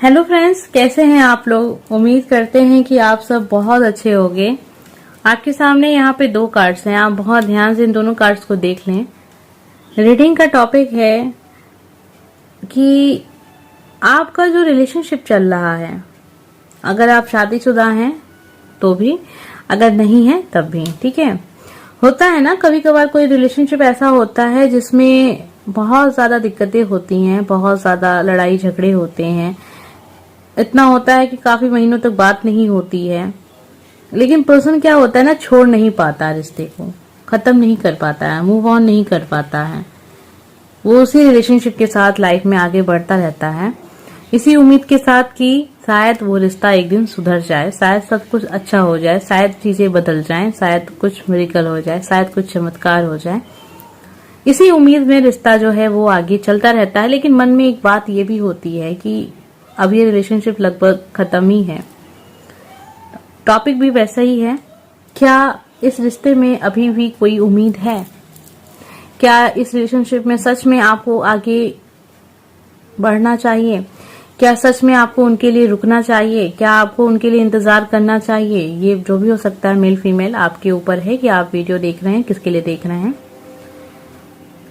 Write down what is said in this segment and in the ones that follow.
Hello friends, कैसे हैं आप लोग। उम्मीद करते हैं कि आप सब बहुत अच्छे होंगे। आपके सामने यहाँ पे दो कार्ड्स हैं, आप बहुत ध्यान से इन दोनों कार्ड्स को देख लें। रीडिंग का टॉपिक है कि आपका जो रिलेशनशिप चल रहा है, अगर आप शादीशुदा हैं तो भी, अगर नहीं है तब भी, ठीक है। होता है ना, कभी कभार कोई रिलेशनशिप ऐसा होता है जिसमें बहुत ज्यादा दिक्कतें होती हैं, बहुत ज्यादा लड़ाई झगड़े होते हैं, इतना होता है कि काफी महीनों तक बात नहीं होती है। लेकिन पर्सन क्या होता है ना, छोड़ नहीं पाता, रिश्ते को खत्म नहीं कर पाता है, मूव ऑन नहीं कर पाता है। वो उसी रिलेशनशिप के साथ लाइफ में आगे बढ़ता रहता है, इसी उम्मीद के साथ कि शायद वो रिश्ता एक दिन सुधर जाए, शायद सब कुछ अच्छा हो जाए, शायद चीजें बदल जाएं, शायद कुछ मिरेकल हो जाए, शायद कुछ चमत्कार हो जाए। इसी उम्मीद में रिश्ता जो है वो आगे चलता रहता है। लेकिन मन में एक बात ये भी होती है कि अब ये रिलेशनशिप लगभग खत्म ही है। टॉपिक भी वैसा ही है, क्या इस रिश्ते में अभी भी कोई उम्मीद है? क्या इस रिलेशनशिप में सच में आपको आगे बढ़ना चाहिए? क्या सच में आपको उनके लिए रुकना चाहिए? क्या आपको उनके लिए इंतजार करना चाहिए? ये जो भी हो सकता है, मेल फीमेल, आपके ऊपर है कि आप वीडियो देख रहे हैं, किसके लिए देख रहे हैं।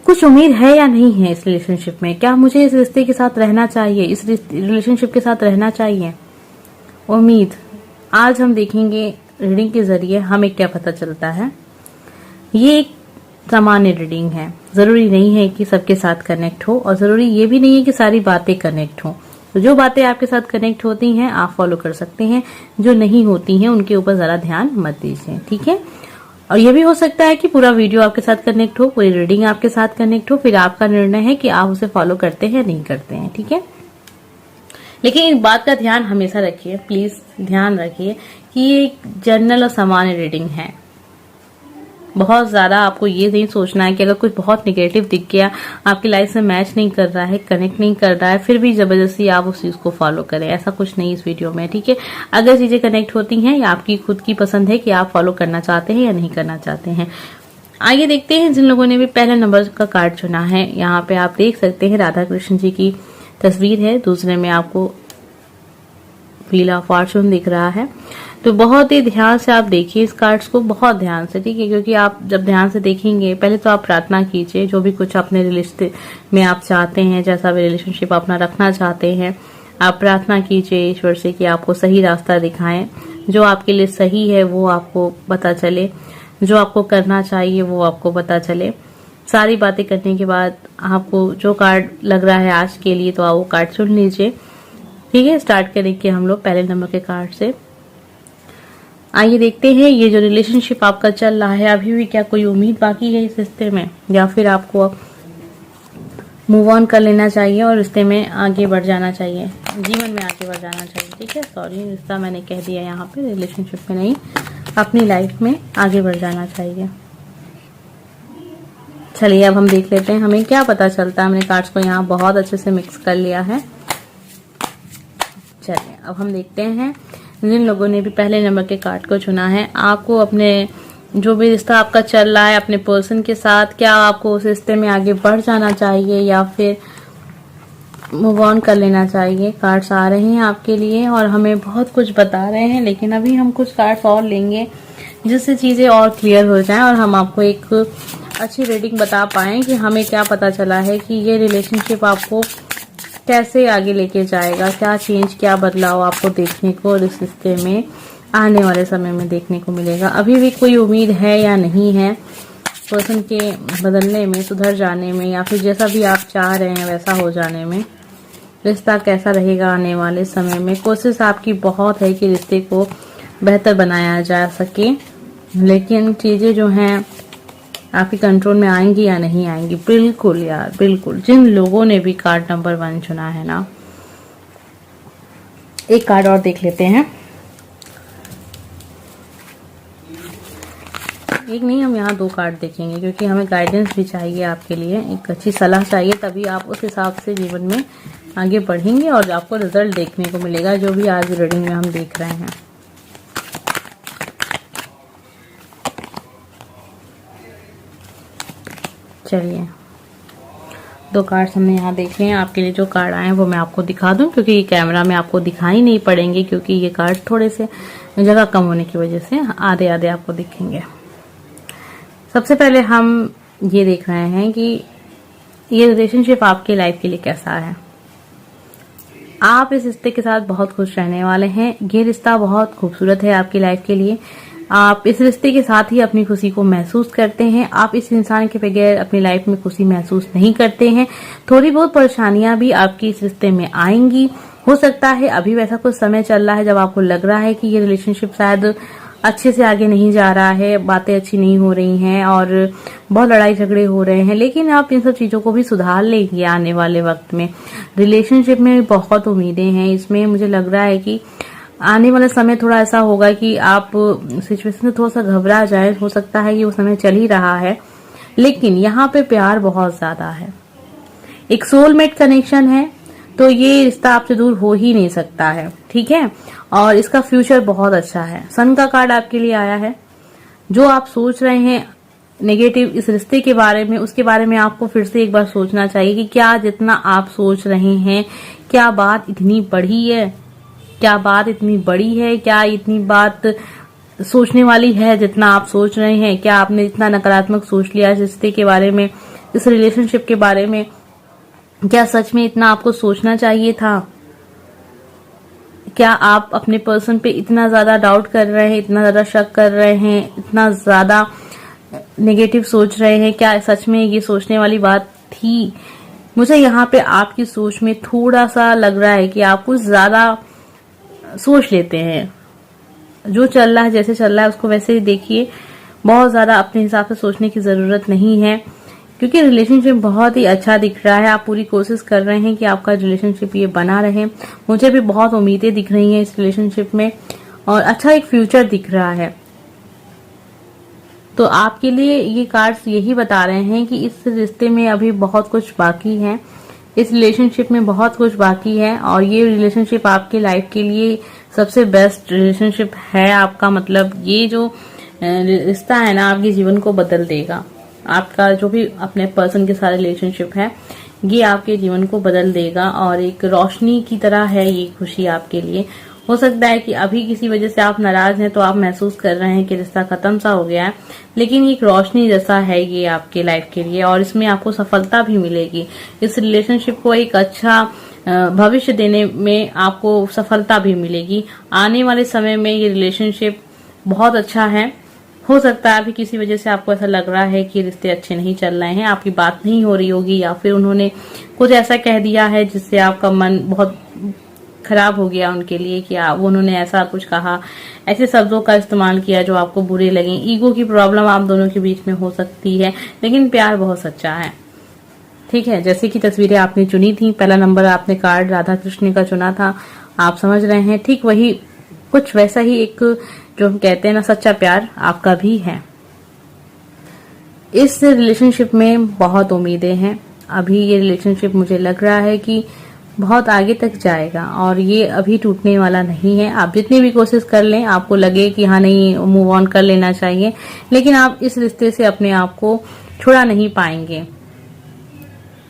कुछ उम्मीद है या नहीं है इस रिलेशनशिप में? क्या मुझे इस रिश्ते के साथ रहना चाहिए, इस रिलेशनशिप के साथ रहना चाहिए? उम्मीद आज हम देखेंगे। रीडिंग के जरिए हमें क्या पता चलता है। ये एक सामान्य रीडिंग है, जरूरी नहीं है कि सबके साथ कनेक्ट हो, और जरूरी ये भी नहीं है कि सारी बातें कनेक्ट हो। तो जो बातें आपके साथ कनेक्ट होती हैं आप फॉलो कर सकते हैं, जो नहीं होती हैं उनके ऊपर जरा ध्यान मत दीजिए, ठीक है। और ये भी हो सकता है कि पूरा वीडियो आपके साथ कनेक्ट हो, पूरी रीडिंग आपके साथ कनेक्ट हो, फिर आपका निर्णय है कि आप उसे फॉलो करते हैं नहीं करते हैं, ठीक है। लेकिन एक बात का ध्यान हमेशा रखिए, प्लीज ध्यान रखिए कि ये एक जनरल और सामान्य रीडिंग है। बहुत ज्यादा आपको ये नहीं सोचना है कि अगर कुछ बहुत निगेटिव दिख गया, आपकी लाइफ से मैच नहीं कर रहा है, कनेक्ट नहीं कर रहा है, फिर भी जबरदस्ती आप उस चीज को फॉलो करें, ऐसा कुछ नहीं इस वीडियो में, ठीक है। अगर चीजें कनेक्ट होती हैं या आपकी खुद की पसंद है कि आप फॉलो करना चाहते हैं या नहीं करना चाहते हैं। आइए देखते हैं जिन लोगों ने भी पहले नंबर का कार्ड चुना है। यहाँ पे आप देख सकते हैं राधा कृष्ण जी की तस्वीर है, दूसरे में आपको व्हील ऑफ फॉर्चून दिख रहा है। तो बहुत ही ध्यान से आप देखिए इस कार्ड्स को, बहुत ध्यान से, ठीक है। क्योंकि आप जब ध्यान से देखेंगे, पहले तो आप प्रार्थना कीजिए, जो भी कुछ अपने रिश्ते में आप चाहते हैं, जैसा भी रिलेशनशिप अपना रखना चाहते हैं, आप प्रार्थना कीजिए ईश्वर से कि आपको सही रास्ता दिखाएं, जो आपके लिए सही है वो आपको पता चले, जो आपको करना चाहिए वो आपको पता चले। सारी बातें करने के बाद आपको जो कार्ड लग रहा है आज के लिए, तो आप वो कार्ड चुन लीजिए, ठीक है। स्टार्ट करेंगे हम लोग पहले नंबर के कार्ड से। आइए देखते हैं ये जो रिलेशनशिप आपका चल रहा है, अभी भी क्या कोई उम्मीद बाकी है इस रिश्ते में, या फिर आपको मूव ऑन कर लेना चाहिए और रिश्ते में आगे बढ़ जाना चाहिए, जीवन में आगे बढ़ जाना चाहिए, ठीक है। सॉरी, रिश्ता मैंने कह दिया यहाँ पे, रिलेशनशिप में नहीं, अपनी लाइफ में आगे बढ़ जाना चाहिए। चलिए अब हम देख लेते हैं हमें क्या पता चलता है। हमने कार्ड्स को यहाँ बहुत अच्छे से मिक्स कर लिया है। चलिए अब हम देखते हैं जिन लोगों ने भी पहले नंबर के कार्ड को चुना है, आपको अपने जो भी रिश्ता आपका चल रहा है अपने पर्सन के साथ, क्या आपको उस रिश्ते में आगे बढ़ जाना चाहिए या फिर मूव ऑन कर लेना चाहिए। कार्ड्स आ रहे हैं आपके लिए और हमें बहुत कुछ बता रहे हैं, लेकिन अभी हम कुछ कार्ड्स और लेंगे जिससे चीजें और क्लियर हो जाएं और हम आपको एक अच्छी रीडिंग बता पाएं कि हमें क्या पता चला है कि ये रिलेशनशिप आपको कैसे आगे लेके जाएगा, क्या चेंज, क्या बदलाव आपको देखने को इस रिश्ते में आने वाले समय में देखने को मिलेगा। अभी भी कोई उम्मीद है या नहीं है पर्सन के बदलने में, सुधर जाने में, या फिर जैसा भी आप चाह रहे हैं वैसा हो जाने में। रिश्ता कैसा रहेगा आने वाले समय में। कोशिश आपकी बहुत है कि रिश्ते को बेहतर बनाया जा सके, लेकिन चीजें जो हैं आपके कंट्रोल में आएंगी या नहीं आएंगी। बिल्कुल यार, बिल्कुल। जिन लोगों ने भी कार्ड नंबर 1 चुना है ना, एक कार्ड और देख लेते हैं। एक नहीं, हम यहाँ 2 कार्ड देखेंगे क्योंकि हमें गाइडेंस भी चाहिए आपके लिए, एक अच्छी सलाह चाहिए, तभी आप उस हिसाब से जीवन में आगे बढ़ेंगे और आपको रिजल्ट देखने को मिलेगा जो भी आज रीडिंग में हम देख रहे हैं। चलिए 2 कार्ड्स हमने यहाँ देखे हैं। आपके लिए जो कार्ड आए हैं वो मैं आपको दिखा दूं, क्योंकि ये कैमरा में आपको दिखाई नहीं पड़ेंगे, क्योंकि ये कार्ड थोड़े से जगह कम होने की वजह से आधे आधे आपको दिखेंगे। सबसे पहले हम ये देख रहे हैं कि ये रिलेशनशिप आपकी लाइफ के लिए कैसा है। आप इस रिश्ते के साथ बहुत खुश रहने वाले हैं। ये रिश्ता बहुत खूबसूरत है आपकी लाइफ के लिए। आप इस रिश्ते के साथ ही अपनी खुशी को महसूस करते हैं। आप इस इंसान के बगैर अपनी लाइफ में खुशी महसूस नहीं करते हैं। थोड़ी बहुत परेशानियां भी आपकी इस रिश्ते में आएंगी। हो सकता है अभी वैसा कुछ समय चल रहा है जब आपको लग रहा है कि ये रिलेशनशिप शायद अच्छे से आगे नहीं जा रहा है, बातें अच्छी नहीं हो रही हैं और बहुत लड़ाई झगड़े हो रहे हैं, लेकिन आप इन सब चीजों को भी सुधार लेंगे आने वाले वक्त में। रिलेशनशिप में बहुत उम्मीदें हैं। इसमें मुझे लग रहा है कि आने वाला समय थोड़ा ऐसा होगा कि आप सिचुएशन से थोड़ा सा घबरा जाए। हो सकता है कि वो समय चल ही रहा है, लेकिन यहाँ पे प्यार बहुत ज्यादा है। एक सोलमेट कनेक्शन है, तो ये रिश्ता आपसे दूर हो ही नहीं सकता है, ठीक है। और इसका फ्यूचर बहुत अच्छा है। सन का कार्ड आपके लिए आया है। जो आप सोच रहे हैं नेगेटिव इस रिश्ते के बारे में, उसके बारे में आपको फिर से एक बार सोचना चाहिए कि क्या जितना आप सोच रहे हैं, क्या बात इतनी बड़ी है, क्या बात इतनी बड़ी है, क्या इतनी बात सोचने वाली है जितना आप सोच रहे हैं। क्या आपने इतना नकारात्मक सोच लिया इस रिश्ते के बारे में, इस रिलेशनशिप के बारे में। क्या सच में इतना आपको सोचना चाहिए था। क्या आप अपने पर्सन पे इतना ज्यादा डाउट कर रहे हैं, इतना ज्यादा शक कर रहे हैं, इतना ज्यादा नेगेटिव सोच रहे हैं। क्या सच में ये सोचने वाली बात थी। मुझे यहाँ पे आपकी सोच में थोड़ा सा लग रहा है कि आप कुछ ज्यादा सोच लेते हैं। जो चल रहा है, जैसे चल रहा है उसको वैसे ही देखिए। बहुत ज्यादा अपने हिसाब से सोचने की जरूरत नहीं है, क्योंकि रिलेशनशिप बहुत ही अच्छा दिख रहा है। आप पूरी कोशिश कर रहे हैं कि आपका रिलेशनशिप ये बना रहे। मुझे भी बहुत उम्मीदें दिख रही हैं इस रिलेशनशिप में और अच्छा एक फ्यूचर दिख रहा है। तो आपके लिए ये कार्ड्स यही बता रहे हैं कि इस रिश्ते में अभी बहुत कुछ बाकी है, इस रिलेशनशिप में बहुत कुछ बाकी है और ये रिलेशनशिप आपकी लाइफ के लिए सबसे बेस्ट रिलेशनशिप है आपका। मतलब ये जो रिश्ता है ना, आपके जीवन को बदल देगा। आपका जो भी अपने पर्सन के साथ रिलेशनशिप है, ये आपके जीवन को बदल देगा और एक रोशनी की तरह है ये खुशी आपके लिए। हो सकता है कि अभी किसी वजह से आप नाराज हैं, तो आप महसूस कर रहे हैं कि रिश्ता खत्म सा हो गया है, लेकिन एक रोशनी जैसा है ये आपके लाइफ के लिए और इसमें आपको सफलता भी मिलेगी। इस रिलेशनशिप को एक अच्छा भविष्य देने में आपको सफलता भी मिलेगी। आने वाले समय में ये रिलेशनशिप बहुत अच्छा है। हो सकता है अभी किसी वजह से आपको ऐसा लग रहा है कि रिश्ते अच्छे नहीं चल रहे हैं, आपकी बात नहीं हो रही होगी या फिर उन्होंने कुछ ऐसा कह दिया है जिससे आपका मन बहुत खराब हो गया उनके लिए कि उन्होंने ऐसा कुछ कहा, ऐसे शब्दों का इस्तेमाल किया जो आपको बुरे लगे। ईगो की प्रॉब्लम आप दोनों के बीच में हो सकती है, लेकिन प्यार बहुत सच्चा है, ठीक है। जैसे कि तस्वीरें आपने चुनी थी, पहला नंबर आपने कार्ड राधा कृष्ण का चुना था, आप समझ रहे हैं, ठीक वही कुछ वैसा ही एक जो हम कहते हैं ना सच्चा प्यार आपका भी है। इस रिलेशनशिप में बहुत उम्मीदें हैं। अभी ये रिलेशनशिप मुझे लग रहा है कि बहुत आगे तक जाएगा और ये अभी टूटने वाला नहीं है। आप जितनी भी कोशिश कर लें, आपको लगे कि हाँ नहीं मूव ऑन कर लेना चाहिए, लेकिन आप इस रिश्ते से अपने आप को छुड़ा नहीं पाएंगे,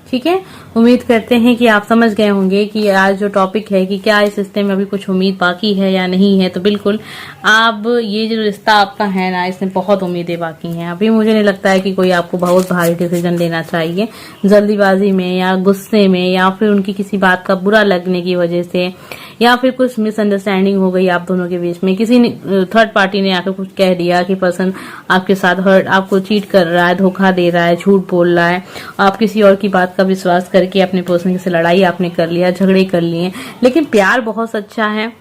ठीक है। उम्मीद करते हैं कि आप समझ गए होंगे कि आज जो टॉपिक है कि क्या इस रिश्ते में अभी कुछ उम्मीद बाकी है या नहीं है। तो बिल्कुल आप ये जो रिश्ता आपका है ना, इसमें बहुत उम्मीदें बाकी हैं। अभी मुझे नहीं लगता है कि कोई आपको बहुत भारी डिसीजन लेना चाहिए जल्दीबाजी में या गुस्से में या फिर उनकी किसी बात का बुरा लगने की वजह से या फिर कुछ मिसअंडरस्टैंडिंग हो गई आप दोनों के बीच में, किसी ने थर्ड पार्टी ने आकर कुछ कह दिया कि पर्सन आपके साथ हर्ट, आपको चीट कर रहा है, धोखा दे रहा है, झूठ बोल रहा है, आप किसी और की बात का विश्वास करके अपने पर्सन से लड़ाई आपने कर लिया, झगड़े कर लिए, लेकिन प्यार बहुत सच्चा है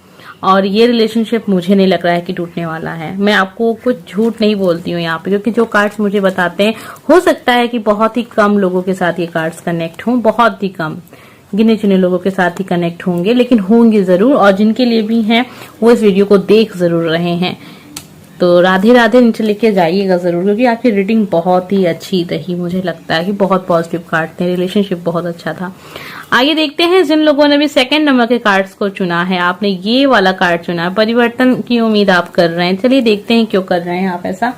और ये रिलेशनशिप मुझे नहीं लग रहा है कि टूटने वाला है। मैं आपको कुछ झूठ नहीं बोलती हूँ यहाँ पे, क्योंकि जो कार्ड्स मुझे बताते हैं, हो सकता है कि बहुत ही कम लोगों के साथ ये कार्ड्स कनेक्ट हों, बहुत ही कम गिने चुने लोगों के साथ ही कनेक्ट होंगे, लेकिन होंगे जरूर। और जिनके लिए भी हैं वो इस वीडियो को देख जरूर रहे हैं। तो राधे राधे नीचे लेके जाइएगा जरूर, क्योंकि आपकी रीडिंग बहुत ही अच्छी रही। मुझे लगता है कि बहुत पॉजिटिव कार्ड थे, रिलेशनशिप बहुत अच्छा था। आइए देखते हैं जिन लोगों ने भी सेकंड नंबर के कार्ड्स को चुना है, आपने ये वाला कार्ड चुना है, परिवर्तन की उम्मीद आप कर रहे हैं। चलिए देखते हैं क्यों कर रहे हैं आप ऐसा।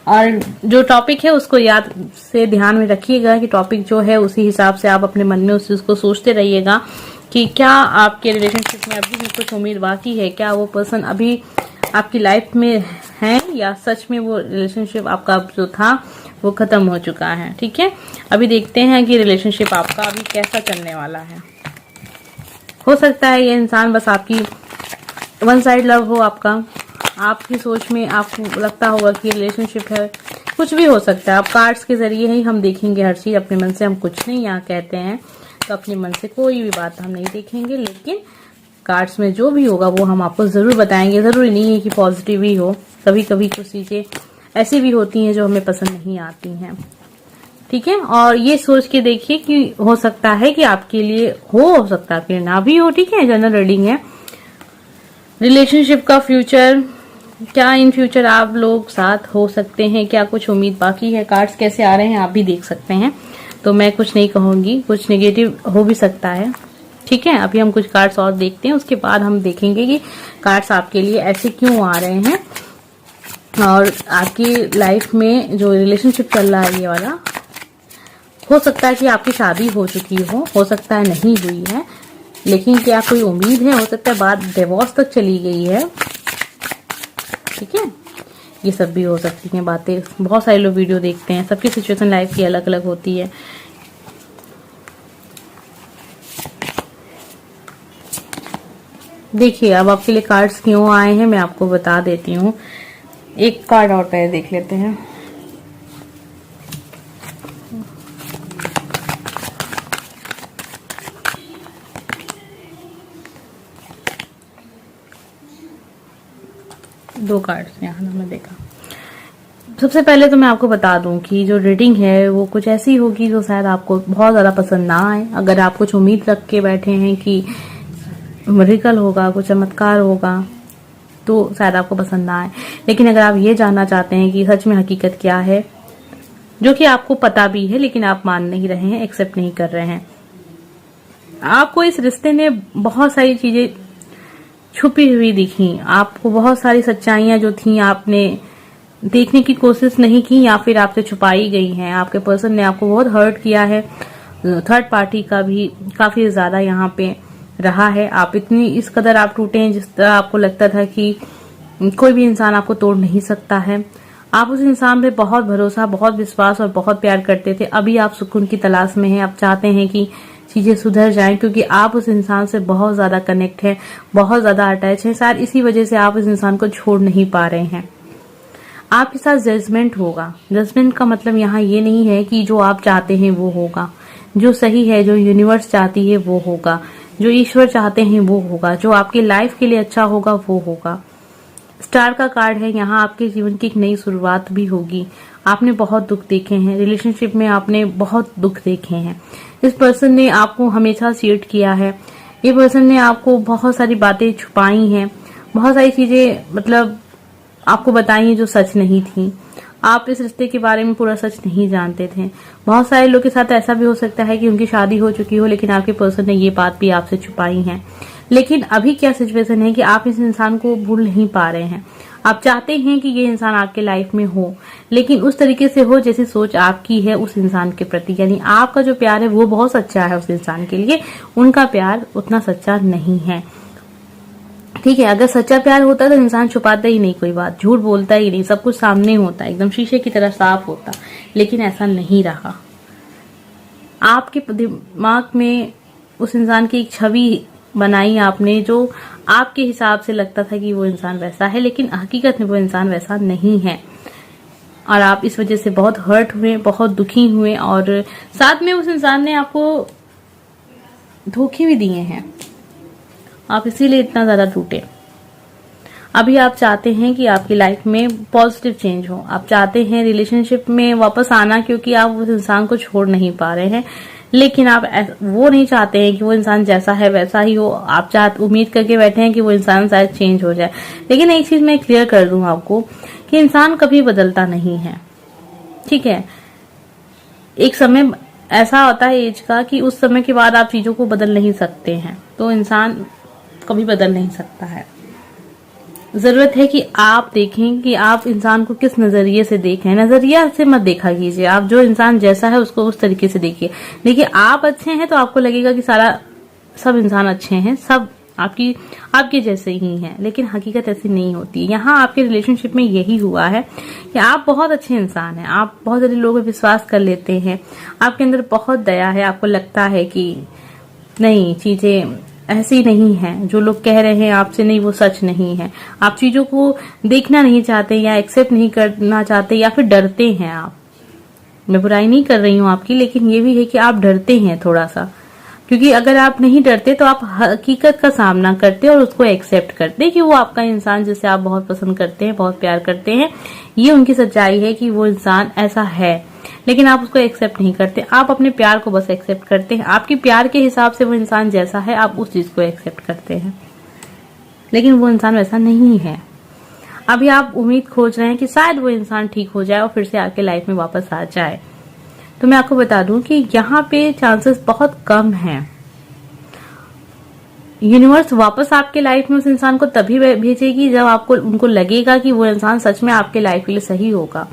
और जो टॉपिक है उसको याद से ध्यान में रखिएगा कि टॉपिक जो है उसी हिसाब से आप अपने मन में उस चीज को सोचते रहिएगा कि क्या आपके रिलेशनशिप में अभी भी कुछ उम्मीद बाकी है, क्या वो पर्सन अभी आपकी लाइफ में है या सच में वो रिलेशनशिप आपका जो था वो खत्म हो चुका है। ठीक है, अभी देखते हैं कि रिलेशनशिप आपका अभी कैसा चलने वाला है। हो सकता है ये इंसान बस आपकी वन साइड लव हो, आपकी सोच में आपको लगता होगा कि रिलेशनशिप है, कुछ भी हो सकता है। अब कार्ड्स के जरिए ही हम देखेंगे हर चीज, अपने मन से हम कुछ नहीं यहाँ कहते हैं, तो अपने मन से कोई भी बात हम नहीं देखेंगे, लेकिन कार्ड्स में जो भी होगा वो हम आपको जरूर बताएंगे। जरूरी नहीं है कि पॉजिटिव ही हो, कभी कभी कुछ चीजें ऐसी भी होती हैं जो हमें पसंद नहीं आती हैं। ठीक है, और ये सोच के देखिए कि हो सकता है कि आपके लिए हो सकता है आपके लिए ना भी हो। ठीक है, जनरल रीडिंग है। रिलेशनशिप का फ्यूचर, क्या इन फ्यूचर आप लोग साथ हो सकते हैं, क्या कुछ उम्मीद बाकी है। कार्ड्स कैसे आ रहे हैं आप भी देख सकते हैं, तो मैं कुछ नहीं कहूंगी, कुछ नेगेटिव हो भी सकता है। ठीक है, अभी हम कुछ कार्ड्स और देखते हैं, उसके बाद हम देखेंगे कि कार्ड्स आपके लिए ऐसे क्यों आ रहे हैं और आपकी लाइफ में जो रिलेशनशिप चल रहा है ये वाला, हो सकता है कि आपकी शादी हो चुकी हो सकता है नहीं हुई है, लेकिन क्या कोई उम्मीद है, हो सकता है बात डिवोर्स तक चली गई है। ठीक है, ये सब भी हो सकती हैं बातें। बहुत सारे लोग वीडियो देखते हैं, सबकी सिचुएशन लाइफ की अलग अलग होती है। देखिए अब आपके लिए कार्ड्स क्यों आए हैं मैं आपको बता देती हूँ। एक कार्ड और पहले देख लेते हैं। दो कार्ड्स यहाँ हमने देखा। सबसे पहले तो मैं आपको बता दूं कि जो रीडिंग है वो कुछ ऐसी होगी जो शायद आपको बहुत ज्यादा पसंद ना आए। अगर आप कुछ उम्मीद रख के बैठे हैं कि मिरेकल होगा, कुछ चमत्कार होगा, तो शायद आपको पसंद ना आए। लेकिन अगर आप ये जानना चाहते हैं कि सच में हकीकत क्या है, जो कि आपको पता भी है लेकिन आप मान नहीं रहे हैं, एक्सेप्ट नहीं कर रहे हैं, आपको इस रिश्ते ने बहुत सारी चीजें छुपी हुई दिखी, आपको बहुत सारी सच्चाइयां जो थी आपने देखने की कोशिश नहीं की या फिर आपसे छुपाई गई हैं। आपके पर्सन ने आपको बहुत हर्ट किया है, थर्ड पार्टी का भी काफी ज्यादा यहाँ पे रहा है। आप इतनी इस कदर आप टूटे हैं जिस तरह आपको लगता था कि कोई भी इंसान आपको तोड़ नहीं सकता है। आप उस इंसान पे बहुत भरोसा, बहुत विश्वास और बहुत प्यार करते थे। अभी आप सुकून की तलाश में हैं, आप चाहते हैं कि चीजें सुधर जाएं क्योंकि आप उस इंसान से बहुत ज्यादा कनेक्ट है, बहुत ज्यादा अटैच है। शायद इसी वजह से आप उस इंसान को छोड़ नहीं पा रहे हैं। आपके साथ जजमेंट होगा। जजमेंट का मतलब यहाँ ये नहीं है कि जो आप चाहते हैं वो होगा, जो सही है, जो यूनिवर्स चाहती है वो होगा, जो ईश्वर चाहते हैं वो होगा, जो आपकी लाइफ के लिए अच्छा होगा वो होगा। स्टार का कार्ड है, यहाँ आपके जीवन की एक नई शुरुआत भी होगी। आपने बहुत दुख देखे हैं, रिलेशनशिप में आपने बहुत दुख देखे हैं। इस पर्सन ने आपको हमेशा चीट किया है, ये पर्सन ने आपको बहुत सारी बातें छुपाई हैं, बहुत सारी चीजें मतलब आपको बताई हैं जो सच नहीं थी। आप इस रिश्ते के बारे में पूरा सच नहीं जानते थे। बहुत सारे लोग के साथ ऐसा भी हो सकता है कि उनकी शादी हो चुकी हो लेकिन आपके पर्सन ने ये बात भी आपसे छुपाई है। लेकिन अभी क्या सिचुएशन है कि आप इस इंसान को भूल नहीं पा रहे हैं। आप चाहते हैं कि ये इंसान आपके लाइफ में हो, लेकिन उस तरीके से हो जैसी सोच आपकी है उस इंसान के प्रति। यानी आपका जो प्यार है वो बहुत सच्चा है उस इंसान के लिए, उनका प्यार उतना सच्चा नहीं है। ठीक है, अगर सच्चा प्यार होता तो इंसान छुपाता ही नहीं कोई बात, झूठ बोलता ही नहीं, सब कुछ सामने होता, एकदम शीशे की तरह साफ होता, लेकिन ऐसा नहीं रहा। आपके दिमाग में उस इंसान की एक छवि बनाई आपने जो आपके हिसाब से लगता था कि वो इंसान वैसा है, लेकिन हकीकत में वो इंसान वैसा नहीं है। और आप इस वजह से बहुत हर्ट हुए, बहुत दुखी हुए और साथ में उस इंसान ने आपको धोखे भी दिए हैं। आप इसीलिए इतना ज्यादा टूटे। अभी आप चाहते हैं कि आपकी लाइफ में पॉजिटिव चेंज हो, आप चाहते हैं रिलेशनशिप में वापस आना क्योंकि आप उस इंसान को छोड़ नहीं पा रहे हैं, लेकिन आप वो नहीं चाहते हैं कि वो इंसान जैसा है वैसा ही हो। आप उम्मीद करके बैठे हैं कि वो इंसान शायद चेंज हो जाए। लेकिन एक चीज मैं क्लियर कर दूं आपको कि इंसान कभी बदलता नहीं है। ठीक है, एक समय ऐसा होता है एज का कि उस समय के बाद आप चीजों को बदल नहीं सकते हैं, तो इंसान कभी बदल नहीं सकता है। जरूरत है कि आप देखें कि आप इंसान को किस नजरिए से देखें। नजरिया से मत देखा कीजिए, आप जो इंसान जैसा है उसको उस तरीके से देखिए। देखिए आप अच्छे हैं तो आपको लगेगा कि सब इंसान अच्छे हैं, सब आपके जैसे ही हैं, लेकिन हकीकत ऐसी नहीं होती। यहाँ आपके रिलेशनशिप में यही हुआ है कि आप बहुत अच्छे इंसान हैं, आप बहुत सारे लोगों पर विश्वास कर लेते हैं, आपके अंदर बहुत दया है, आपको लगता है कि नहीं चीजें ऐसी नहीं है, जो लोग कह रहे हैं आपसे नहीं वो सच नहीं है। आप चीजों को देखना नहीं चाहते या एक्सेप्ट नहीं करना चाहते या फिर डरते हैं आप। मैं बुराई नहीं कर रही हूँ आपकी, लेकिन ये भी है कि आप डरते हैं थोड़ा सा, क्योंकि अगर आप नहीं डरते तो आप हकीकत का सामना करते और उसको एक्सेप्ट करते कि वो आपका इंसान जिसे आप बहुत पसंद करते हैं, बहुत प्यार करते हैं, ये उनकी सच्चाई है कि वो इंसान ऐसा है, लेकिन आप उसको एक्सेप्ट नहीं करते। आप अपने प्यार को बस एक्सेप्ट करते हैं, आपके प्यार के हिसाब से वो इंसान जैसा है आप उस चीज को एक्सेप्ट करते हैं, लेकिन वो इंसान वैसा नहीं है। अभी आप उम्मीद खोज रहे हैं कि शायद वो इंसान ठीक हो जाए और फिर से आपके लाइफ में वापस आ जाए। तो मैं आपको बता दूं कि यहाँ पे चांसेस बहुत कम हैं। यूनिवर्स वापस आपके लाइफ में उस इंसान को तभी भेजेगी जब उनको लगेगा कि वो इंसान सच में आपके लाइफ के लिए सही होगा,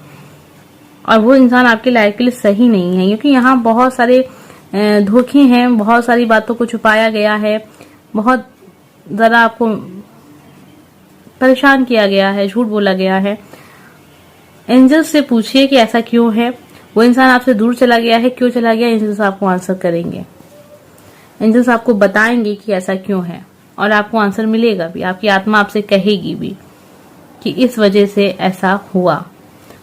और वो इंसान आपके लाइफ के लिए सही नहीं है, क्योंकि यहाँ बहुत सारे धोखे हैं, बहुत सारी बातों को छुपाया गया है, बहुत ज्यादा आपको परेशान किया गया है, झूठ बोला गया है। एंजल्स से पूछिए कि ऐसा क्यों है, वो इंसान आपसे दूर चला गया है, क्यों चला गया, एंजल्स आपको आंसर करेंगे। एंजल्स आपको बताएंगे कि ऐसा क्यों है, और आपको आंसर मिलेगा भी। आपकी आत्मा आपसे कहेगी भी कि इस वजह से ऐसा हुआ,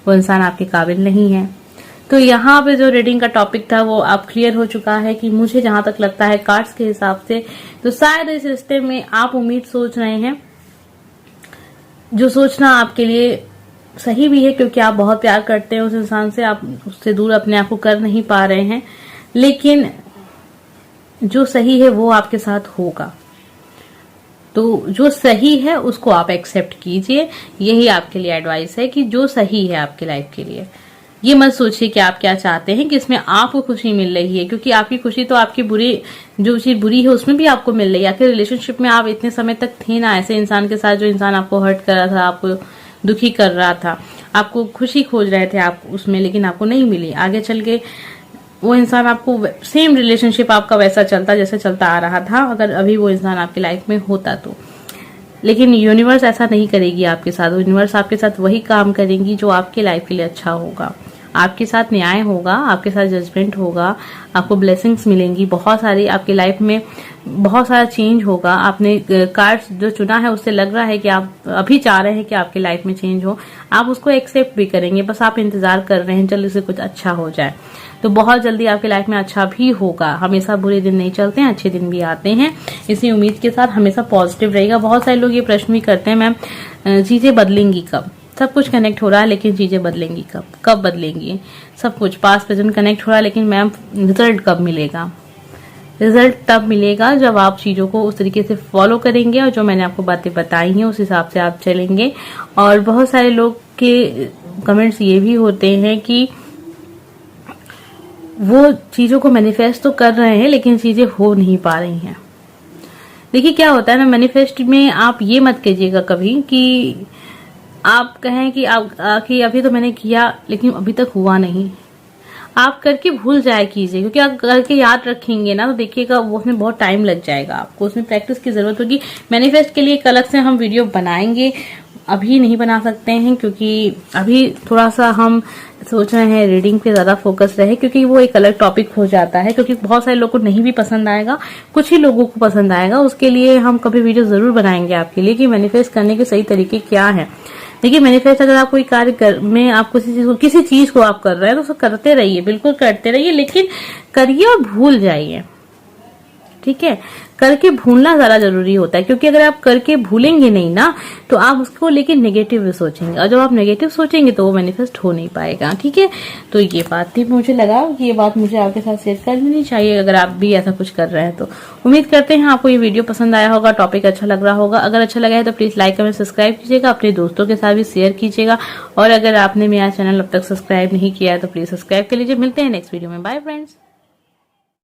वो इंसान आपके काबिल नहीं है। तो यहाँ पे जो रीडिंग का टॉपिक था वो अब क्लियर हो चुका है कि मुझे जहां तक लगता है कार्ड्स के हिसाब से, तो शायद इस रिश्ते में आप उम्मीद सोच रहे हैं, जो सोचना आपके लिए सही भी है, क्योंकि आप बहुत प्यार करते हैं उस इंसान से, आप उससे दूर अपने आप को कर नहीं पा रहे हैं, लेकिन जो सही है वो आपके साथ होगा। तो जो सही है उसको आप एक्सेप्ट कीजिए, यही आपके लिए एडवाइस है कि जो सही है आपके लाइफ के लिए। ये मत सोचिए कि आप क्या चाहते हैं, कि इसमें आपको खुशी मिल रही है, क्योंकि आपकी खुशी तो आपकी जो चीज बुरी है उसमें भी आपको मिल रही है। आखिर रिलेशनशिप में आप इतने समय तक थे ना ऐसे इंसान के साथ, जो इंसान आपको हर्ट कर रहा था, आपको दुखी कर रहा था, आपको खुशी खोज रहे थे आप उसमें, लेकिन आपको नहीं मिली। आगे चल के वो इंसान आपको सेम रिलेशनशिप आपका वैसा चलता जैसे चलता आ रहा था, अगर अभी वो इंसान आपकी लाइफ में होता तो। लेकिन यूनिवर्स ऐसा नहीं करेगी आपके साथ। यूनिवर्स आपके साथ वही काम करेंगी जो आपके लाइफ के लिए अच्छा होगा। आपके साथ न्याय होगा, आपके साथ जजमेंट होगा, आपको ब्लेसिंग्स मिलेंगी बहुत सारी, आपकी लाइफ में बहुत सारा चेंज होगा। आपने कार्ड्स जो चुना है उससे लग रहा है कि आप अभी चाह रहे हैं कि आपकी लाइफ में चेंज हो, आप उसको एक्सेप्ट भी करेंगे, बस आप इंतजार कर रहे हैं जल्दी से कुछ अच्छा हो जाए। तो बहुत जल्दी आपकी लाइफ में अच्छा भी होगा। हमेशा बुरे दिन नहीं चलते हैं, अच्छे दिन भी आते हैं। इसी उम्मीद के साथ हमेशा पॉजिटिव रहेगा। बहुत सारे लोग ये प्रश्न भी करते हैं, मैम चीजें बदलेंगी कब? सब कुछ कनेक्ट हो रहा है, लेकिन चीजें बदलेंगी कब? कब बदलेंगी? सब कुछ पास्ट प्रेजेंट कनेक्ट हो रहा है, लेकिन मैम रिजल्ट कब मिलेगा? रिजल्ट तब मिलेगा जब आप चीजों को उस तरीके से फॉलो करेंगे, और जो मैंने आपको बातें बताई हैं उस हिसाब से आप चलेंगे। और बहुत सारे लोग के कमेंट्स ये भी होते हैं कि वो चीजों को मैनिफेस्ट तो कर रहे हैं, लेकिन चीजें हो नहीं पा रही हैं। देखिए क्या होता है ना, मैनिफेस्ट में आप ये मत कीजिएगा कभी कि आप कहें कि अभी तो मैंने किया लेकिन अभी तक हुआ नहीं। आप करके भूल जाए कीजिए, क्योंकि आप करके याद रखेंगे ना तो देखिएगा वो उसमें बहुत टाइम लग जाएगा, आपको उसमें प्रैक्टिस की जरूरत होगी। मैनिफेस्ट के लिए एक अलग से हम वीडियो बनाएंगे, अभी नहीं बना सकते हैं क्योंकि अभी थोड़ा सा हम सोच रहे हैं रीडिंग पे ज्यादा फोकस रहे, क्योंकि वो एक अलग टॉपिक हो जाता है, क्योंकि बहुत सारे लोगों को नहीं भी पसंद आएगा, कुछ ही लोगों को पसंद आएगा। उसके लिए हम कभी वीडियो जरूर बनाएंगे आपके लिए कि मैनिफेस्ट करने के सही तरीके क्या है। देखिए मैनिफेस्ट अगर आप कोई कार्य में आप किसी चीज को आप कर रहे हैं तो उसको करते रहिए, बिल्कुल करते रहिए, लेकिन करिए और भूल जाइए। ठीक है, करके भूलना ज्यादा जरूरी होता है, क्योंकि अगर आप करके भूलेंगे नहीं ना तो आप उसको लेके नेगेटिव सोचेंगे, और जब आप नेगेटिव सोचेंगे तो वो मैनिफेस्ट हो नहीं पाएगा। ठीक है, तो ये बात थी, मुझे लगा कि ये बात मुझे आपके साथ शेयर करनी चाहिए अगर आप भी ऐसा कुछ कर रहे हैं तो। उम्मीद करते हैं आपको ये वीडियो पसंद आया होगा, टॉपिक अच्छा लग रहा होगा। अगर अच्छा लगा है तो प्लीज लाइक कमेंट सब्सक्राइब कीजिएगा, अपने दोस्तों के साथ भी शेयर कीजिएगा, और अगर आपने मेरा चैनल अब तक सब्सक्राइब नहीं किया है तो प्लीज सब्सक्राइब कर लीजिए। मिलते हैं नेक्स्ट वीडियो में, बाय फ्रेंड्स।